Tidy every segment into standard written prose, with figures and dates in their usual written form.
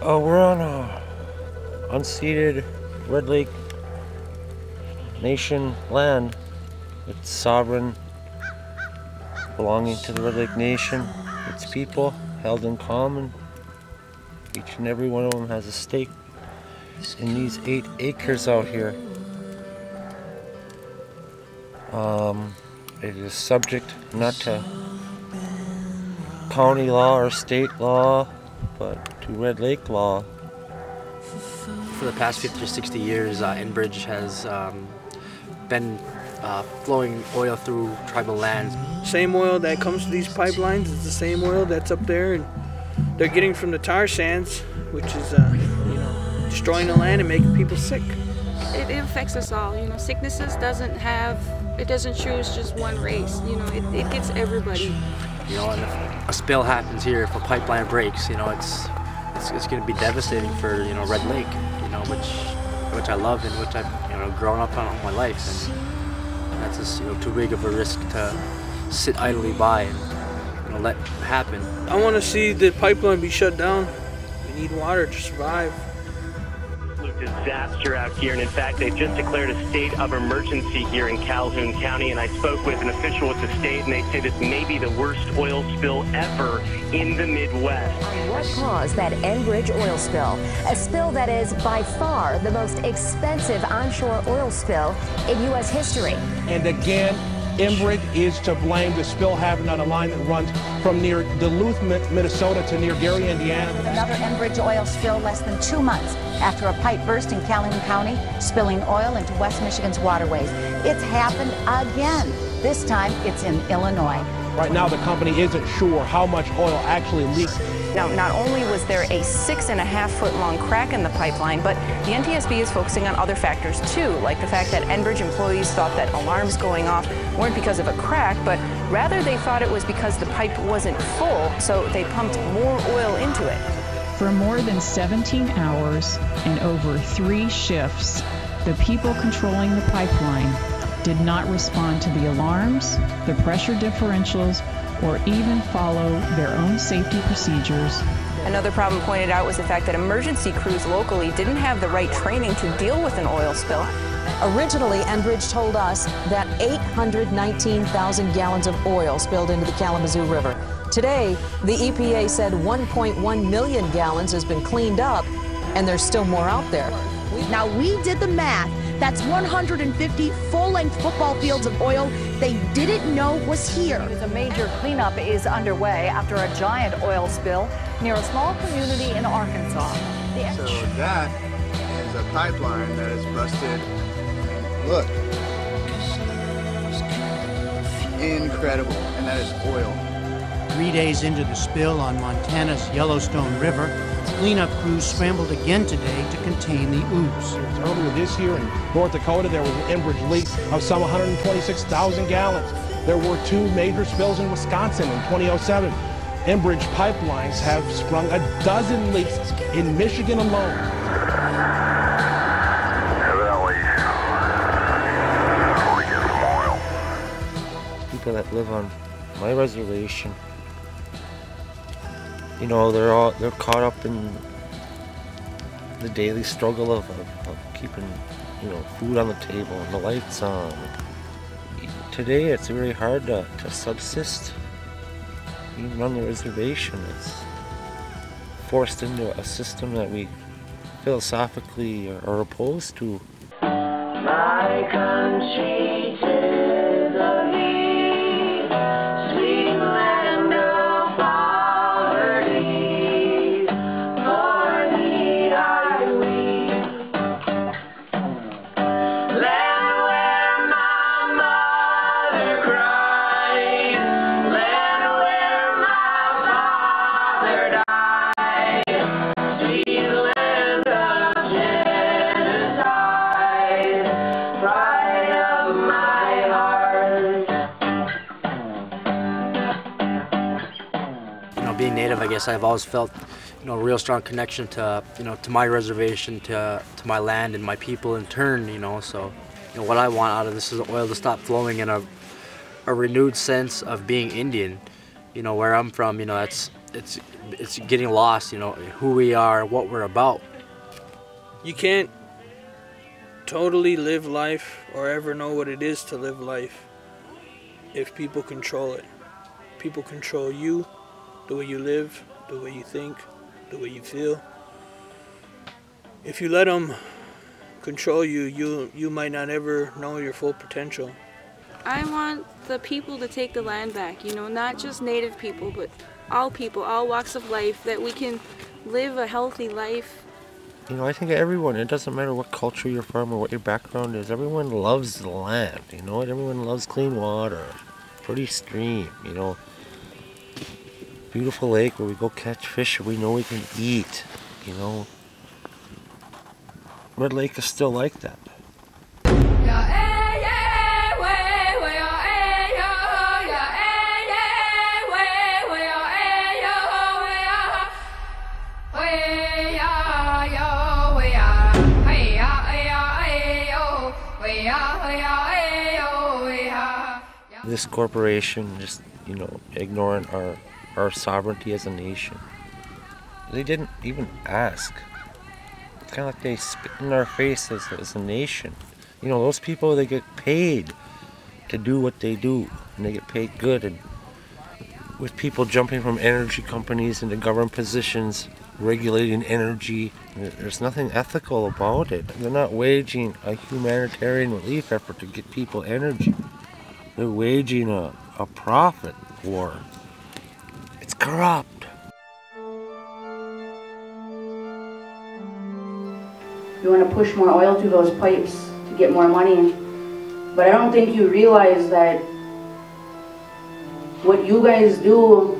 We're on a unceded Red Lake Nation land. It's sovereign, belonging to the Red Lake Nation. Its people held in common. Each and every one of them has a stake in these 8 acres out here. It is subject not to county law or state law, but to Red Lake law. For the past 50 or 60 years, Enbridge has been flowing oil through tribal lands. Same oil that comes to these pipelines is the same oil that's up there, and they're getting from the tar sands, which is destroying the land and making people sick. It affects us all. Sicknesses doesn't choose just one race. It gets everybody. And if a spill happens here, if a pipeline breaks, it's going to be devastating for Red Lake, which I love and which I've grown up on all my life, and that's just too big of a risk to sit idly by and let happen. I want to see the pipeline be shut down. We need water to survive. Disaster out here, and in fact they've just declared a state of emergency here in Calhoun County, and I spoke with an official with the state and they say this may be the worst oil spill ever in the Midwest. What caused that Enbridge oil spill? A spill that is by far the most expensive onshore oil spill in U.S. history. And again, Enbridge is to blame. The spill happened on a line that runs from near Duluth, Minnesota to near Gary, Indiana. Another Enbridge oil spill less than 2 months after a pipe burst in Calhoun County, spilling oil into West Michigan's waterways. It's happened again. This time it's in Illinois. Right now the company isn't sure how much oil actually leaked. Now, not only was there a 6.5-foot long crack in the pipeline, but the NTSB is focusing on other factors too, like the fact that Enbridge employees thought that alarms going off weren't because of a crack, but rather they thought it was because the pipe wasn't full, so they pumped more oil into it. For more than 17 hours and over 3 shifts, the people controlling the pipeline did not respond to the alarms, the pressure differentials, or even follow their own safety procedures. Another problem pointed out was the fact that emergency crews locally didn't have the right training to deal with an oil spill. Originally, Enbridge told us that 819,000 gallons of oil spilled into the Kalamazoo River. Today, the EPA said 1.1 million gallons has been cleaned up, and there's still more out there. Now, we did the math. That's 150 full-length football fields of oil they didn't know was here. A major cleanup is underway after a giant oil spill near a small community in Arkansas. So that is a pipeline that is busted. Look. Incredible. And that is oil. 3 days into the spill on Montana's Yellowstone River, cleanup crews scrambled again today to contain the ooze. Earlier this year in North Dakota, there was an Enbridge leak of some 126,000 gallons. There were 2 major spills in Wisconsin in 2007. Enbridge pipelines have sprung a dozen leaks in Michigan alone. People that live on my reservation, they're caught up in the daily struggle of keeping, food on the table and the lights on. Today it's very hard to subsist, even on the reservation. It's forced into a system that we philosophically are opposed to. My country, 'tis of thee, sweet land of poverty, for thee I weep. Land where my mother cried, land where my father died, sweet land of genocide, pride of my heart. Being Native, I guess I've always felt, a real strong connection to, to my reservation, to my land and my people in turn, So, what I want out of this is oil to stop flowing in a renewed sense of being Indian. Where I'm from, it's it's getting lost, you know, who we are, what we're about. You can't totally live life or ever know what it is to live life if people control it. People control you, the way you live, the way you think, the way you feel. If you let them control you, you might not ever know your full potential. I want the people to take the land back, you know, not just Native people, but all people, all walks of life, that we can live a healthy life. You know, I think everyone, it doesn't matter what culture you're from or what your background is, everyone loves the land, you know, everyone loves clean water, pretty stream, you know, beautiful lake where we go catch fish we know we can eat, you know. Red Lake is still like that. This corporation just, you know, ignoring our sovereignty as a nation. They didn't even ask. It's kind of like they spit in our face as a nation. You know, those people, they get paid to do what they do, and they get paid good. And with people jumping from energy companies into government positions, regulating energy, there's nothing ethical about it. They're not waging a humanitarian relief effort to get people energy. They're waging a profit war. It's corrupt. You want to push more oil through those pipes to get more money. But I don't think you realize that what you guys do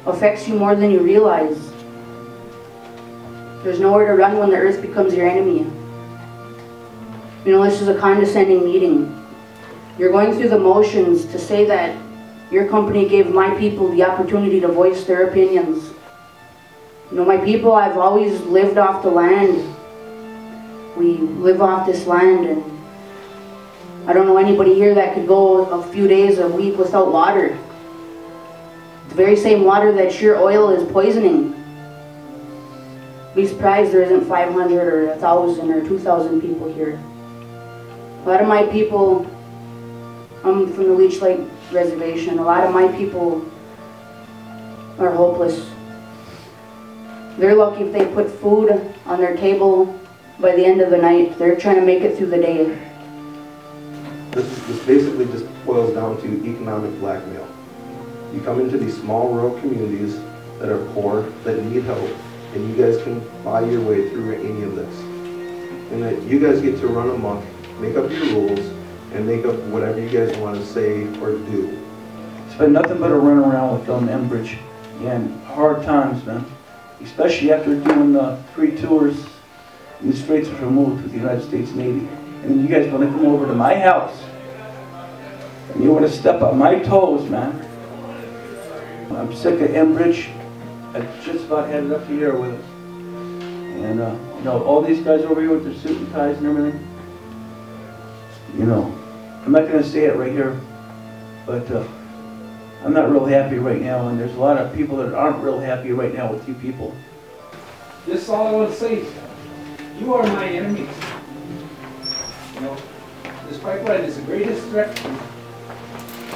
affects you more than you realize. There's nowhere to run when the earth becomes your enemy. You know, this is a condescending meeting. You're going through the motions to say that your company gave my people the opportunity to voice their opinions. You know, my people, I've always lived off the land. We live off this land, and I don't know anybody here that could go a few days, a week without water. The very same water that sheer oil is poisoning. Be surprised there isn't 500 or 1,000 or 2,000 people here. A lot of my people, I'm from the Leech Lake Reservation, a lot of my people are hopeless. They're lucky if they put food on their table by the end of the night. They're trying to make it through the day. This basically just boils down to economic blackmail. You come into these small rural communities that are poor, that need help, and you guys can buy your way through any of this. And that you guys get to run amok, make up your rules, and make up whatever you guys want to say or do. It's been nothing but a run around with Enbridge, and hard times, man. Especially after doing 3 tours in the Straits of Hormuz with the United States Navy. And then you guys want to come over to my house, and you want to step on my toes, man. I'm sick of Enbridge. I just about had it up to here with us. And, you know, all these guys over here with their suit and ties and everything, you know, I'm not going to say it right here, but I'm not real happy right now, and there's a lot of people that aren't real happy right now with you people. This is all I want to say. You are my enemies. You know, this pipeline is the greatest threat to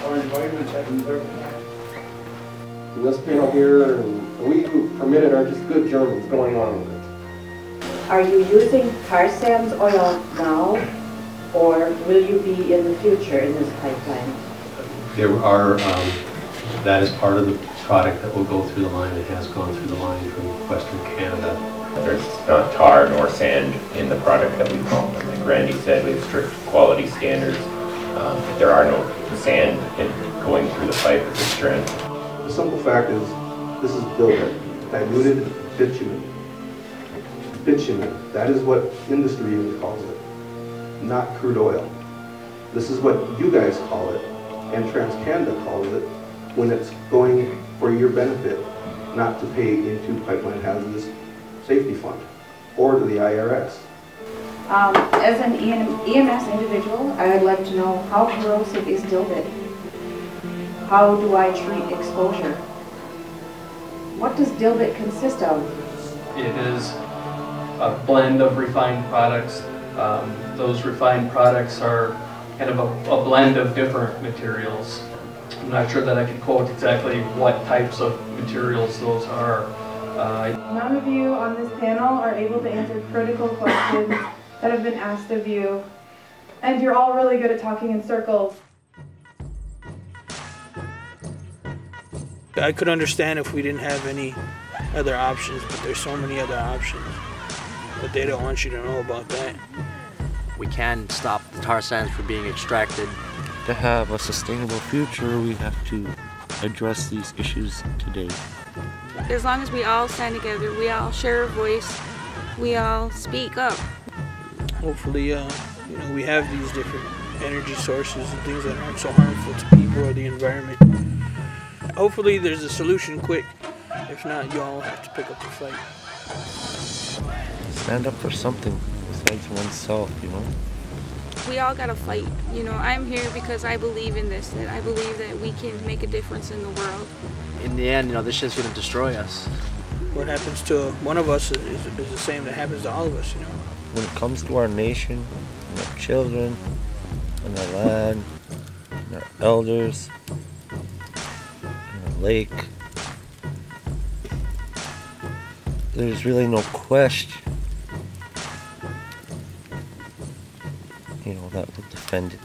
our environment that we've ever had. And this panel here, and we who permit it are just good Germans going on with it. Are you using tar sands oil now, or will you be in the future in this pipeline? There are, that is part of the product that will go through the line. It has gone through the line from Western Canada. There's not tar nor sand in the product that we pump. Like Randy said, we have strict quality standards. There are no sand going through the pipe at this strand. The simple fact is, this is diluted bitumen. Bitumen, that is what industry even calls it, not crude oil. This is what you guys call it, and TransCanada calls it, when it's going for your benefit, not to pay into Pipeline Hazardous Safety Fund or to the IRS. As an EMS individual, I would like to know how corrosive is dilbit? How do I treat exposure? What does dilbit consist of? It is a blend of refined products. Those refined products are kind of a blend of different materials. I'm not sure that I can quote exactly what types of materials those are. None of you on this panel are able to answer critical questions that have been asked of you, and you're all really good at talking in circles. I could understand if we didn't have any other options, but there's so many other options. But they don't want you to know about that. We can stop the tar sands from being extracted. To have a sustainable future, we have to address these issues today. As long as we all stand together, we all share a voice, we all speak up. Hopefully, we have these different energy sources and things that aren't so harmful to people or the environment. Hopefully there's a solution quick. If not, you all have to pick up the fight. Stand up for something besides oneself, We all gotta fight. I'm here because I believe in this, that I believe that we can make a difference in the world. In the end, this shit's gonna destroy us. What happens to one of us is the same that happens to all of us, When it comes to our nation, and our children, and our land, and our elders, and our lake, there's really no question, that we'll defend it.